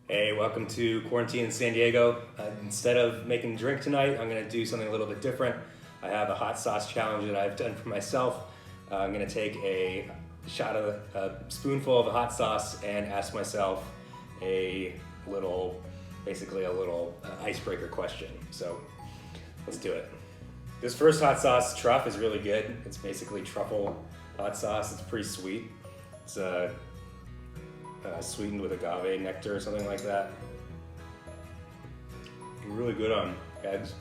Hey, welcome to Quarantine in San Diego. Instead of making a drink tonight, I'm gonna do something a little bit different. I have a hot sauce challenge that I've done for myself. I'm gonna take a spoonful of hot sauce and ask myself basically a little icebreaker question. So let's do it. This first hot sauce, truff, is really good. It's basically truffle hot sauce. It's pretty sweet. It's sweetened with agave nectar or something like that. Really good on eggs.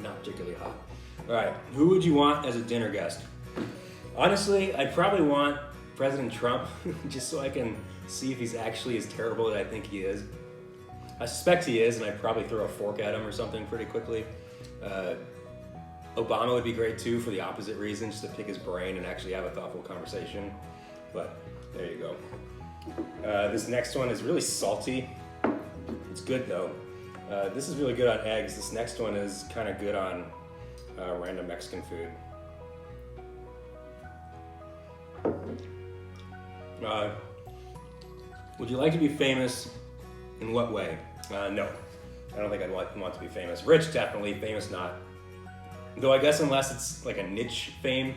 Not particularly hot. All right, who would you want as a dinner guest? Honestly, I'd probably want President Trump, just so I can see if he's actually as terrible as I think he is. I suspect he is, and I'd probably throw a fork at him or something pretty quickly. Obama would be great too, for the opposite reason, just to pick his brain and actually have a thoughtful conversation. But there you go. This next one is really salty. It's good though. This is really good on eggs. This next one is kind of good on random Mexican food. Would you like to be famous? In what way? No. I don't think I'd want to be famous. Rich, definitely. Famous, not. Though I guess unless it's like a niche fame,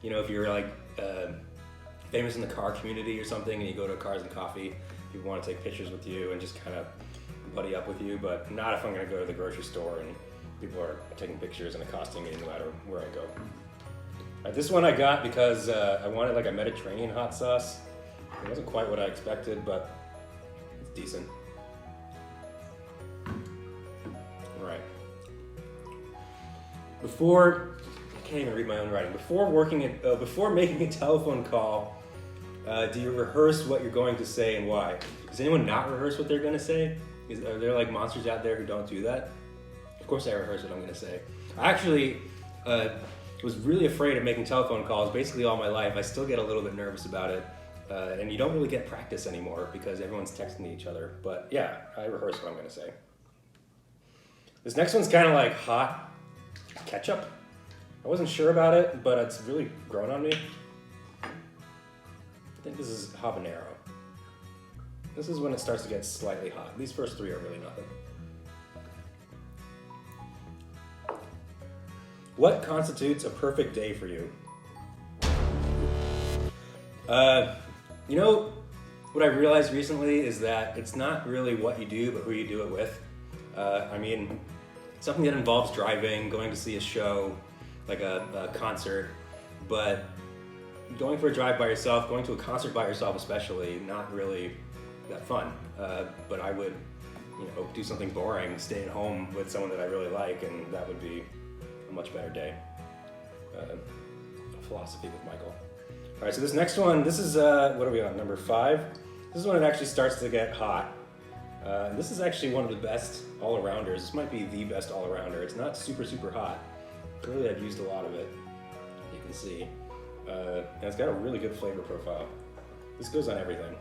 you know, if you're like famous in the car community or something and you go to Cars and Coffee, people want to take pictures with you and just kind of buddy up with you, but not if I'm going to go to the grocery store and people are taking pictures and accosting me no matter where I go. This one I got because I wanted like a Mediterranean hot sauce. It wasn't quite what I expected, but it's decent. All right. I can't even read my own writing. Before making a telephone call, do you rehearse what you're going to say and why? Does anyone not rehearse what they're going to say? Are there like monsters out there who don't do that? Of course I rehearse what I'm going to say. I actually was really afraid of making telephone calls basically all my life. I still get a little bit nervous about it. And you don't really get practice anymore because everyone's texting each other. But yeah, I rehearse what I'm going to say. This next one's kind of like hot ketchup. I wasn't sure about it, but it's really grown on me. I think this is habanero. This is when it starts to get slightly hot. These first three are really nothing. What constitutes a perfect day for you? You know, what I realized recently is that it's not really what you do, but who you do it with. I mean, something that involves driving, going to see a show, like a concert, but going for a drive by yourself, going to a concert by yourself especially, not really that fun. But I would, do something boring, stay at home with someone that I really like, and that would be a much better day. Philosophy with Michael. All right, so this next one, this is, what are we on, number 5? This is when it actually starts to get hot. This is actually one of the best all-arounders. This might be the best all-arounder. It's not super, super hot. Clearly I've used a lot of it, you can see. And it's got a really good flavor profile. This goes on everything.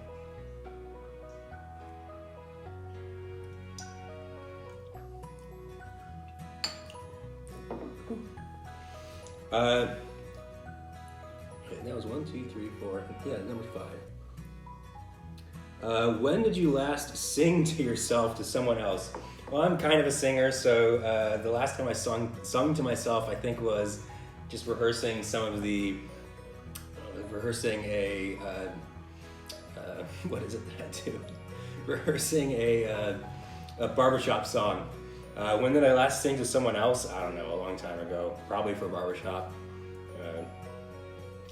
That was 1, 2, 3, 4. Yeah, number 5. When did you last sing to yourself to someone else? Well, I'm kind of a singer, so the last time I sung to myself, I think, was just rehearsing what is it that I do? Rehearsing a barbershop song. When did I last sing to someone else? I don't know, a long time ago, probably for a barbershop.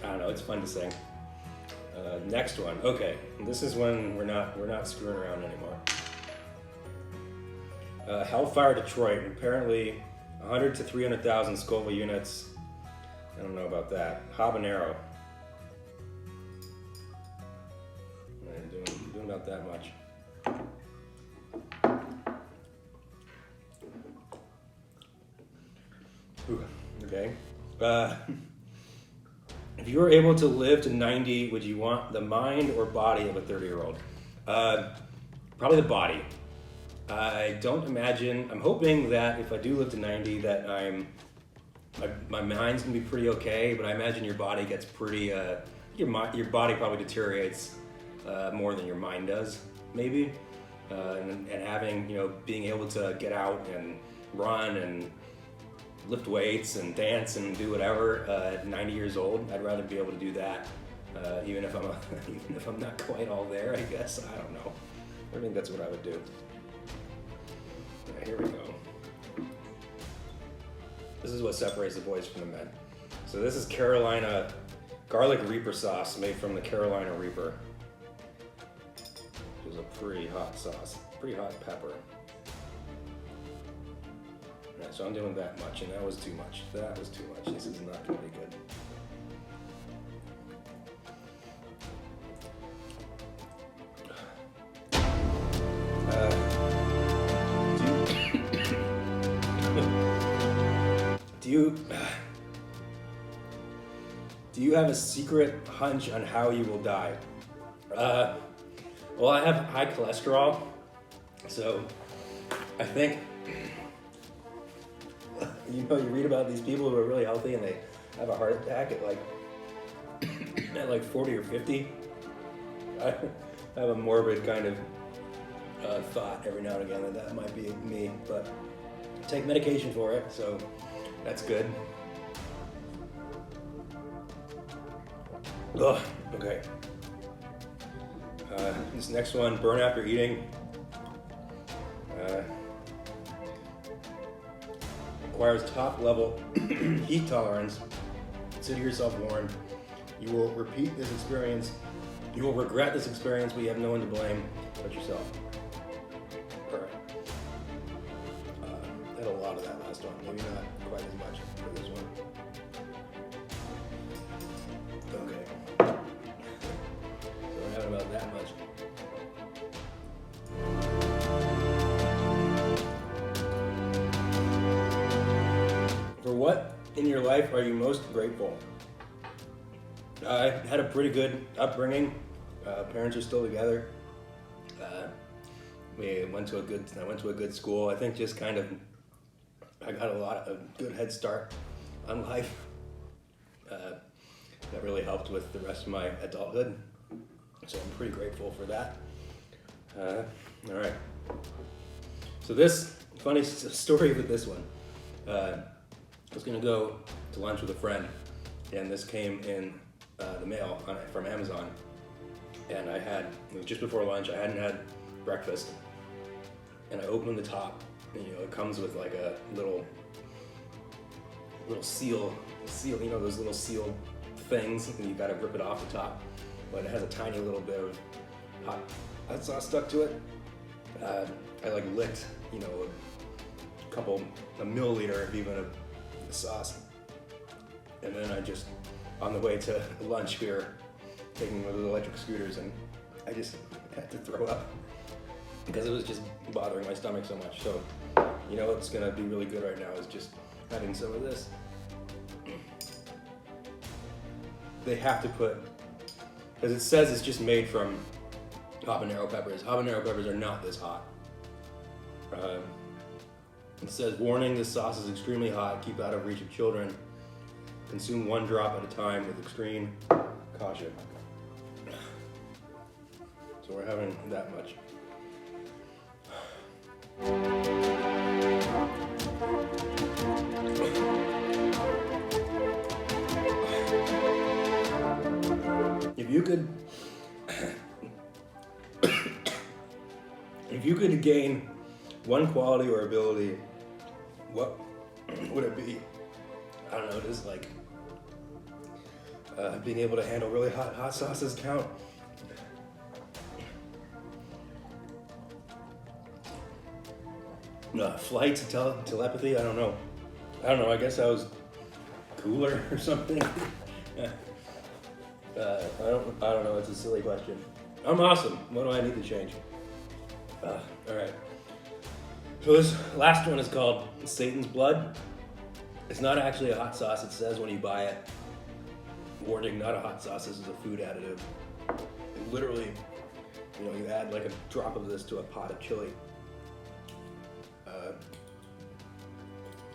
I don't know, it's fun to sing. Next one, okay. This is when we're not screwing around anymore. Hellfire Detroit, apparently 100 to 300,000 Scoville units. I don't know about that. Habanero. I'm doing about that much. Ooh, okay. If you were able to live to 90, would you want the mind or body of a 30-year-old? Probably the body. I don't imagine, I'm hoping that if I do live to 90 that my mind's gonna be pretty okay, but I imagine your body gets pretty, your body probably deteriorates more than your mind does. maybe, and having, being able to get out and run and lift weights and dance and do whatever at 90 years old. I'd rather be able to do that, even if I'm not quite all there, I guess. I don't know. I think that's what I would do. All right, here we go. This is what separates the boys from the men. So this is Carolina garlic reaper sauce made from the Carolina Reaper. It was a pretty hot sauce, pretty hot pepper. Alright, so I'm doing that much, and that was too much. That was too much. This is not going to be good. Do you have a secret hunch on how you will die? Well, I have high cholesterol, so I think, you read about these people who are really healthy and they have a heart attack at like 40 or 50. I have a morbid kind of thought every now and again that might be me, but I take medication for it, so that's good. Ugh, okay. This next one, burn after eating. Requires top level heat tolerance. Consider yourself warned. You will repeat this experience. You will regret this experience, but you have no one to blame but yourself. Alright. I had a lot of that last one. Maybe not quite as much for this one. Okay. So we're having about that much. For what in your life are you most grateful? I had a pretty good upbringing. Parents are still together. I went to a good school. I think just kind of, I got a good head start on life. That really helped with the rest of my adulthood. So I'm pretty grateful for that. All right. So this, funny story with this one. I was gonna go to lunch with a friend, and this came in the mail from Amazon. And it was just before lunch, I hadn't had breakfast. And I opened the top, and it comes with like a little seal, those little seal things, and you gotta rip it off the top. But it has a tiny little bit of hot sauce stuck to it. I licked, a milliliter of even of the sauce. And then I just, on the way to lunch, we were taking one of the electric scooters, and I just had to throw up because it was just bothering my stomach so much. So, what's gonna be really good right now is just having some of this. They have to put, because it says it's just made from habanero peppers. Habanero peppers are not this hot. It says, warning, this sauce is extremely hot. Keep out of reach of children. Consume one drop at a time with extreme caution. So we're having that much. If you could gain one quality or ability, what would it be? I don't know, does being able to handle really hot sauces count? Flight, telepathy, I don't know. I guess I was cooler or something. I don't know, it's a silly question. I'm awesome, what do I need to change? Alright. So this last one is called Satan's Blood. It's not actually a hot sauce, it says when you buy it. Warning, not a hot sauce, this is a food additive. And literally, you add like a drop of this to a pot of chili.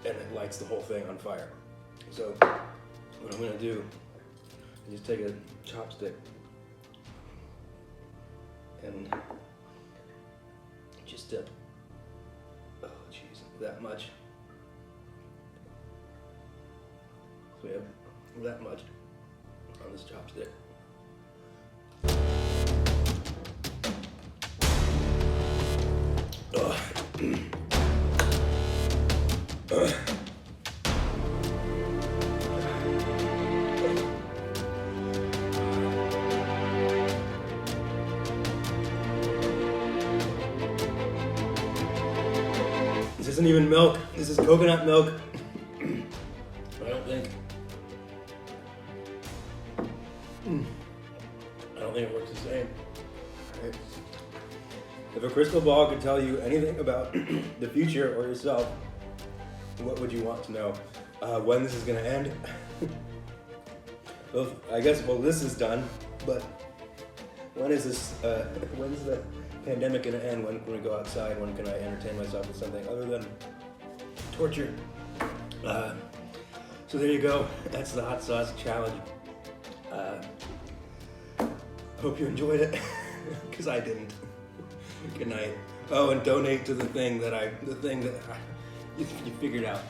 And it lights the whole thing on fire. So what I'm gonna do is just take a chopstick and just oh jeez, that much. So we have that much on this chopstick. This isn't even milk. This is coconut milk. I don't think it works the same. Right. If a crystal ball could tell you anything about the future or yourself, what would you want to know? When this is going to end? Well, I guess, this is done, but when is this, when's the pandemic going to end? When can we go outside? When can I entertain myself with something other than torture? So there you go. That's the hot sauce challenge. Hope you enjoyed it, because I didn't. Good night. Oh, and donate to the thing that you figured out.